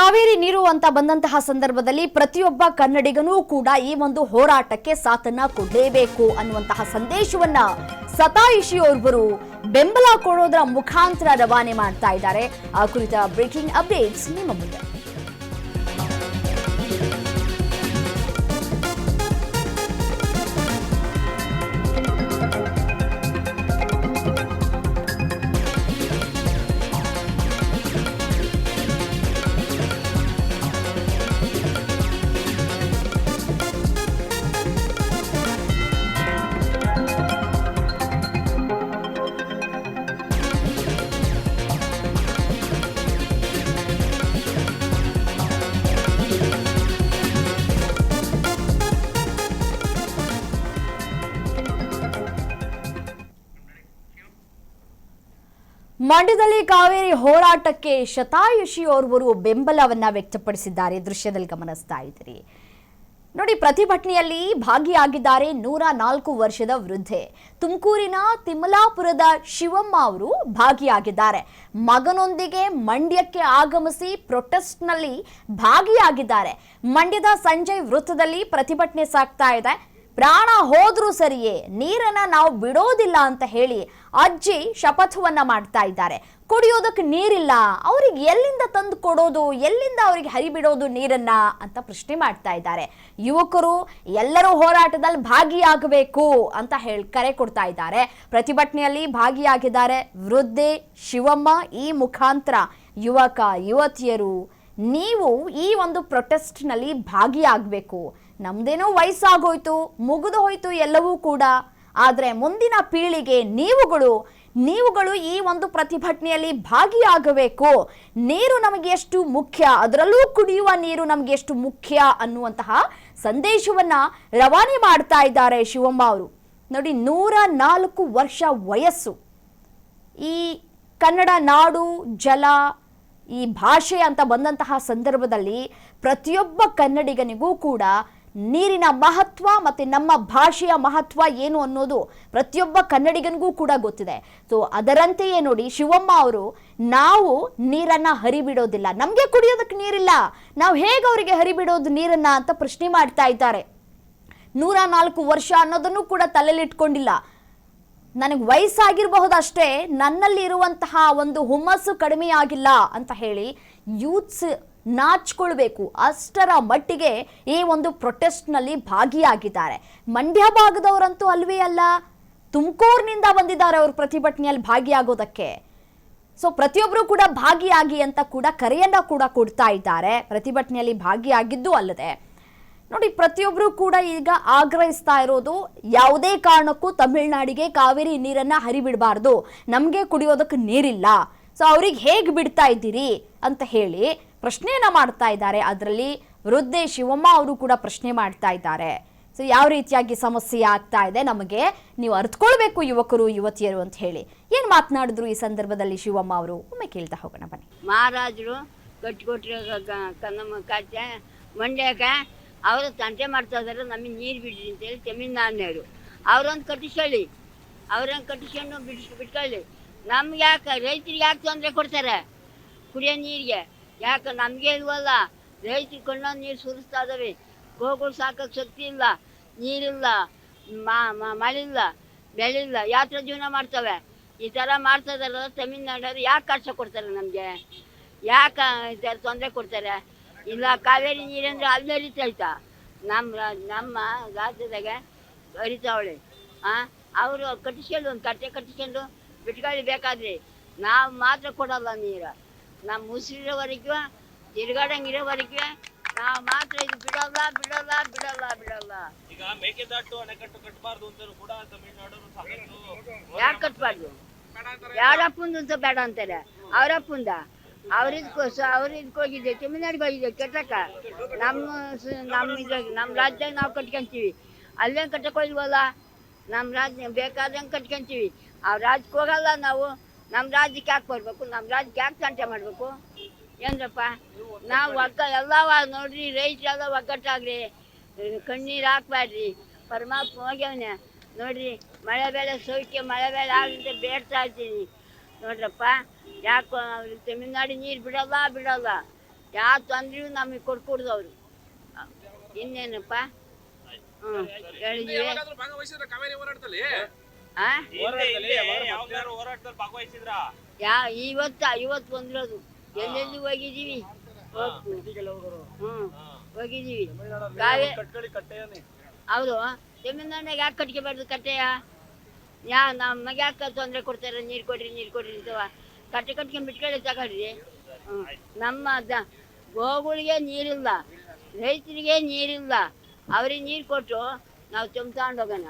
ಕಾವೇರಿ ನೀರು ಅಂತ ಬಂದಂತಹ ಸಂದರ್ಭದಲ್ಲಿ ಪ್ರತಿಯೊಬ್ಬ ಕನ್ನಡಿಗನೂ ಕೂಡ ಈ ಒಂದು ಹೋರಾಟಕ್ಕೆ ಸಾಥನ್ನ ಕೊಡಲೇಬೇಕು ಅನ್ನುವಂತಹ ಸಂದೇಶವನ್ನ ಸತಾಯಿಷಿಯೋರ್ವರು ಬೆಂಬಲ ಕೊಡೋದರ ಮುಖಾಂತರ ರವಾನೆ ಮಾಡ್ತಾ ಇದ್ದಾರೆ. ಆ ಕುರಿತ ಬ್ರೇಕಿಂಗ್ ಅಪ್ಡೇಟ್ಸ್ ನಿಮ್ಮ ಮುಂದೆ. ಮಂಡ್ಯದಲ್ಲಿ ಕಾವೇರಿ ಹೋರಾಟಕ್ಕೆ ಶತಾಯುಷಿಯೋರ್ವರು ಬೆಂಬಲವನ್ನ ವ್ಯಕ್ತಪಡಿಸಿದ್ದಾರೆ. ದೃಶ್ಯದಲ್ಲಿ ಗಮನಿಸ್ತಾ ಇದ್ದೀರಿ ನೋಡಿ. ಪ್ರತಿಭಟನೆಯಲ್ಲಿ ಭಾಗಿಯಾಗಿದ್ದಾರೆ 104 ವರ್ಷದ ವೃದ್ಧೆ. ತುಮಕೂರಿನ ತಿಮ್ಮಲಾಪುರದ ಶಿವಮ್ಮ ಅವರು ಭಾಗಿಯಾಗಿದ್ದಾರೆ. ಮಗನೊಂದಿಗೆ ಮಂಡ್ಯಕ್ಕೆ ಆಗಮಿಸಿ ಪ್ರೊಟೆಸ್ಟ್ನಲ್ಲಿ ಭಾಗಿಯಾಗಿದ್ದಾರೆ. ಮಂಡ್ಯದ ಸಂಜಯ್ ವೃತ್ತದಲ್ಲಿ ಪ್ರತಿಭಟನೆ ಸಾಗ್ತಾ ಇದೆ. ಪ್ರಾಣ ಹೋದ್ರೂ ಸರಿಯೇ ನೀರನ್ನ ನಾವು ಬಿಡೋದಿಲ್ಲ ಅಂತ ಹೇಳಿ ಅಜ್ಜಿ ಶಪಥವನ್ನ ಮಾಡ್ತಾ ಇದ್ದಾರೆ. ಕುಡಿಯೋದಕ್ಕೆ ನೀರಿಲ್ಲ, ಅವ್ರಿಗೆ ಎಲ್ಲಿಂದ ತಂದು ಕೊಡೋದು, ಎಲ್ಲಿಂದ ಅವರಿಗೆ ಹರಿಬಿಡೋದು ನೀರನ್ನ ಅಂತ ಪ್ರಶ್ನೆ ಮಾಡ್ತಾ ಇದ್ದಾರೆ. ಯುವಕರು ಎಲ್ಲರೂ ಹೋರಾಟದಲ್ಲಿ ಭಾಗಿಯಾಗಬೇಕು ಅಂತ ಹೇಳಿ ಕರೆ ಕೊಡ್ತಾ ಇದ್ದಾರೆ. ಪ್ರತಿಭಟನೆಯಲ್ಲಿ ಭಾಗಿಯಾಗಿದ್ದಾರೆ ವೃದ್ಧೆ ಶಿವಮ್ಮ. ಈ ಮುಖಾಂತರ ಯುವಕ ಯುವತಿಯರು ನೀವು ಈ ಒಂದು ಪ್ರೊಟೆಸ್ಟ್ನಲ್ಲಿ ಭಾಗಿಯಾಗಬೇಕು. ನಮ್ದೇನೋ ವಯಸ್ಸಾಗೋಯ್ತು, ಮುಗಿದು ಹೋಯ್ತು ಎಲ್ಲವೂ ಕೂಡ. ಆದರೆ ಮುಂದಿನ ಪೀಳಿಗೆ ನೀವುಗಳು ಈ ಒಂದು ಪ್ರತಿಭಟನೆಯಲ್ಲಿ ಭಾಗಿಯಾಗಬೇಕು. ನೀರು ನಮಗೆ ಎಷ್ಟು ಮುಖ್ಯ, ಅದರಲ್ಲೂ ಕುಡಿಯುವ ನೀರು ನಮಗೆ ಎಷ್ಟು ಮುಖ್ಯ ಅನ್ನುವಂತಹ ಸಂದೇಶವನ್ನ ರವಾನೆ ಮಾಡ್ತಾ ಇದ್ದಾರೆ ಶಿವಮ್ಮ ಅವರು. ನೋಡಿ, 104 ವರ್ಷ ವಯಸ್ಸು. ಈ ಕನ್ನಡ ನಾಡು ಜಲ ಈ ಭಾಷೆ ಅಂತ ಬಂದಂತಹ ಸಂದರ್ಭದಲ್ಲಿ ಪ್ರತಿಯೊಬ್ಬ ಕನ್ನಡಿಗನಿಗೂ ಕೂಡ ನೀರಿನ ಮಹತ್ವ ಮತ್ತು ನಮ್ಮ ಭಾಷೆಯ ಮಹತ್ವ ಏನು ಅನ್ನೋದು ಪ್ರತಿಯೊಬ್ಬ ಕನ್ನಡಿಗನಿಗೂ ಕೂಡ ಗೊತ್ತಿದೆ. ಸೊ ಅದರಂತೆಯೇ ನೋಡಿ, ಶಿವಮ್ಮ ಅವರು ನಾವು ನೀರನ್ನ ಹರಿಬಿಡೋದಿಲ್ಲ, ನಮಗೆ ಕುಡಿಯೋದಕ್ಕೆ ನೀರಿಲ್ಲ, ನಾವು ಹೇಗೆ ಅವರಿಗೆ ಹರಿಬಿಡೋದು ನೀರನ್ನ ಅಂತ ಪ್ರಶ್ನೆ ಮಾಡ್ತಾ ಇದ್ದಾರೆ. 104 ವರ್ಷ ಅನ್ನೋದನ್ನು ಕೂಡ ತಲೆಯಲ್ಲಿಟ್ಕೊಂಡಿಲ್ಲ. ನನಗೆ ವಯಸ್ಸಾಗಿರಬಹುದಷ್ಟೇ, ನನ್ನಲ್ಲಿ ಇರುವಂತಹ ಒಂದು ಹುಮ್ಮಸ್ಸು ಕಡಿಮೆ ಆಗಿಲ್ಲ ಅಂತ ಹೇಳಿ ಯೂತ್ಸ್ ನಾಚ್ಕೊಳ್ಬೇಕು, ಅಷ್ಟರ ಮಟ್ಟಿಗೆ ಈ ಒಂದು ಪ್ರೊಟೆಸ್ಟ್ನಲ್ಲಿ ಭಾಗಿಯಾಗಿದ್ದಾರೆ. ಮಂಡ್ಯ ಭಾಗದವರಂತೂ ಅಲ್ವೇ ಅಲ್ಲ, ತುಮಕೂರಿನಿಂದ ಬಂದಿದ್ದಾರೆ ಅವರು ಪ್ರತಿಭಟನೆಯಲ್ಲಿ ಭಾಗಿಯಾಗೋದಕ್ಕೆ. ಸೊ ಪ್ರತಿಯೊಬ್ಬರು ಕೂಡ ಭಾಗಿಯಾಗಿ ಅಂತ ಕೂಡ ಕರೆಯನ್ನ ಕೂಡ ಕೊಡ್ತಾ ಇದ್ದಾರೆ. ಪ್ರತಿಭಟನೆಯಲ್ಲಿ ಭಾಗಿಯಾಗಿದ್ದು ಅಲ್ಲದೆ ನೋಡಿ, ಪ್ರತಿಯೊಬ್ಬರು ಕೂಡ ಈಗ ಆಗ್ರಹಿಸ್ತಾ ಇರೋದು ಯಾವುದೇ ಕಾರಣಕ್ಕೂ ತಮಿಳುನಾಡಿಗೆ ಕಾವೇರಿ ನೀರನ್ನ ಹರಿಬಿಡಬಾರ್ದು, ನಮಗೆ ಕುಡಿಯೋದಕ್ಕೆ ನೀರಿಲ್ಲ, ಸೊ ಅವ್ರಿಗೆ ಹೇಗೆ ಬಿಡ್ತಾ ಇದ್ದೀರಿ ಅಂತ ಹೇಳಿ ಪ್ರಶ್ನೆಯನ್ನ ಮಾಡ್ತಾ ಇದ್ದಾರೆ. ಅದರಲ್ಲಿ ವೃದ್ಧೆ ಶಿವಮ್ಮ ಅವರು ಕೂಡ ಪ್ರಶ್ನೆ ಮಾಡ್ತಾ ಇದ್ದಾರೆ. ಸೊ ಯಾವ ರೀತಿಯಾಗಿ ಸಮಸ್ಯೆ ಆಗ್ತಾ ಇದೆ ನಮಗೆ ನೀವು ಅರ್ಥಕೊಳ್ಬೇಕು ಯುವಕರು ಯುವತಿಯರು ಅಂತ ಹೇಳಿ ಏನ್ ಮಾತನಾಡಿದ್ರು ಈ ಸಂದರ್ಭದಲ್ಲಿ ಶಿವಮ್ಮ ಅವರು, ಒಮ್ಮೆ ಕೇಳ್ತಾ ಹೋಗೋಣ ಬನ್ನಿ. ಮಹಾರಾಜರು ಕಟ್ಟಿಕೊಟ್ಟಿರೋ ಕನ್ನಮ್ಮ ಕಾಚೆ ಮಂಡ್ಯಕ್ಕೆ ಅವರು ತಂಟೆ ಮಾಡ್ತಾ ಇದ್ದಾರೆ, ನಮಗೆ ನೀರು ಬಿಡ್ರಿ ಅಂತೇಳಿ ತಮಿಳ್ನಾಡಿನವರು. ಅವ್ರೊಂದು ಕಟ್ಟಿಸ್ಕೊಳ್ಳಿ, ಅವ್ರೊಂದು ಕಟ್ಟಿಸ್ಕೊಂಡು ಬಿಟ್ಕೊಳ್ಳಿ. ನಮ್ಗೆ ಯಾಕೆ ರೈತರಿಗೆ ಯಾಕೆ ತೊಂದರೆ ಕೊಡ್ತಾರೆ ಕುಡಿಯೋ ನೀರಿಗೆ? ಯಾಕೆ ನಮಗೆ ಇಲ್ವಲ್ಲ? ರೈತರು ಕೊಂಡೊಂದು ನೀರು ಸುರಿಸ್ತಾ ಇದ್ದಾವೆ, ಗೋಗಳು ಸಾಕೋಕ್ಕೆ ಶಕ್ತಿ ಇಲ್ಲ, ನೀರಿಲ್ಲ, ಮಳೆ ಇಲ್ಲ, ಬೆಳೆ ಇಲ್ಲ, ಯಾತ್ರ ಜೀವನ ಮಾಡ್ತವೆ. ಈ ಥರ ಮಾಡ್ತಾ ಇದಾರಲ್ಲ ತಮಿಳ್ನಾಡವರು. ಯಾಕೆ ಕಷ್ಟ ಕೊಡ್ತಾರೆ ನಮಗೆ? ಯಾಕೆ ಈ ಥರ ತೊಂದರೆ ಕೊಡ್ತಾರೆ? ಇಲ್ಲ, ಕಾವೇರಿ ನೀರಂದ್ರೆ ಅಲ್ಲಿ ಹರಿತೈತಾ? ನಮ್ಮ ರಾಜ್ಯದಾಗ ಹರಿತಾವಳೆ. ಅವರು ಕಟ್ಟಿಸ್ಕೊಂಡು ಒಂದು ಕಟ್ಟೆ ಕಟ್ಟಿಸ್ಕೊಂಡು ಬಿಟ್ಕೊಳ್ಳಿ ಬೇಕಾದ್ರೆ. ನಾವು ಮಾತ್ರ ಕೊಡಲ್ಲ ನೀರು. ನಮ್ಮ ಉಸಿರಿರೋವರೆಗೂ ತಿರ್ಗಾಡಂಗಿರೋವರೆಗೂ ನಾವು ಮಾತ್ರ ಇದು ಬಿಡಲ್ಲ ಬಿಡಲ್ಲ ಬಿಡಲ್ಲ ಬಿಡಲ್ಲ. ಈಗ ಮೇಕೆದಾಟು ಅಣೆಕಟ್ಟು ಕಟ್ಟಬಾರ್ದು ಅಂತ ಕೂಡ ತಮಿಳ್ನಾಡು ಯಾಕೆ ಕಟ್ಟಬಾರ್ದು? ಯಾರಪ್ಪಂದು ಅಂತ ಬೇಡ ಅಂತಾರೆ. ಅವರಪ್ಪಂದ ಅವ್ರಿದ್ಕೆ ಹೋಗಿದ್ದೆ, ತಮಿಳ್ನಾಡಿಗೆ ಹೋಗಿದ್ದೆ ಕಟ್ಟಕ್ಕ. ನಮ್ಮ ರಾಜ್ಯದಾಗ ನಾವು ಕಟ್ಕೊಂತೀವಿ, ಅಲ್ಲೇ ಕಟ್ಟಕ್ಕೆ ಹೋಗಿಲ್ವಲ್ಲ. ನಮ್ಮ ರಾಜ್ಯ ಬೇಕಾದಂಗೆ ಕಟ್ಕೊಂತೀವಿ. ಆ ರಾಜ್ಯಕ್ಕೆ ಹೋಗಲ್ಲ ನಾವು. ನಮ್ಮ ರಾಜ್ಯಕ್ಕೆ ಯಾಕೆ ಬರ್ಬೇಕು? ನಮ್ಮ ರಾಜ್ಯಕ್ಕೆ ಯಾಕೆ ತಂಟೆ ಮಾಡಬೇಕು ಏನಪ್ಪ? ನಾವು ಎಲ್ಲವ ನೋಡ್ರಿ, ರೈತರೆಲ್ಲ ಒಗ್ಗಟ್ಟಾಗ್ರಿ, ಕಣ್ಣೀರು ಹಾಕ್ಬೇಡ್ರಿ. ಪರಮಾತ್ಮ ಹೋಗ್ಯವನೆ ನೋಡ್ರಿ. ಮಳೆ ಬೆಳೆ ಸೌಖ್ಯ, ಮಳೆ ಬೆಳೆ ಆಗಂತ ಬೇಡ್ತಾ ಇರ್ತೀನಿ ನೋಡ್ರಪ್ಪ. ಯಾಕೋ ತಮಿಳ್ನಾಡು ನೀರು ಬಿಡಲ್ಲ. ಯಾವ ತೊಂದ್ರೆಯೂ ನಮಗೆ ಕೊಡ್ಕೊಡ್ದು ಅವರು. ಇನ್ನೇನಪ್ಪ ಹೇಳಿದ್ವಿ. ಕಾವೇರಿ ಹೋರಾಟದಲ್ಲಿ ಆ ಯಾವ್ದಾದ್ರು ಹೋರಾಟದಲ್ಲಿ ಭಾಗವಹಿಸಿದ್ರಾ? ಇವತ್ತು ಬಂದಿರೋದು. ಎಲ್ಲೆಲ್ಲಿ ಹೋಗಿದ್ದೀವಿ, ಹೋಗಿದ್ದೀವಿ. ಅವರು ತಮಿಳ್ನಾಡಿನಾಗ ಯಾಕೆ ಕಟ್ಕೋಬಾರ್ದು ಕಟ್ಟೆಯ? ನಮಗೆ ಯಾಕೆ ತೊಂದರೆ ಕೊಡ್ತಾರೆ? ನೀರು ಕೊಡ್ರಿ ಅಂತವ ಕಟ್ಕೊಂಡ್ ಬಿಟ್ಕೊಳ್ಳಿ ತಗೊಳ್ರಿ. ನಮ್ಮ ಗೋಗಳಿಗೆ ನೀರಿಲ್ಲ, ರೈತರಿಗೆ ನೀರಿಲ್ಲ, ಅವ್ರಿಗೆ ನೀರು ಕೊಟ್ಟು ನಾವು ತಗೊಂಡೋಗೋಣ.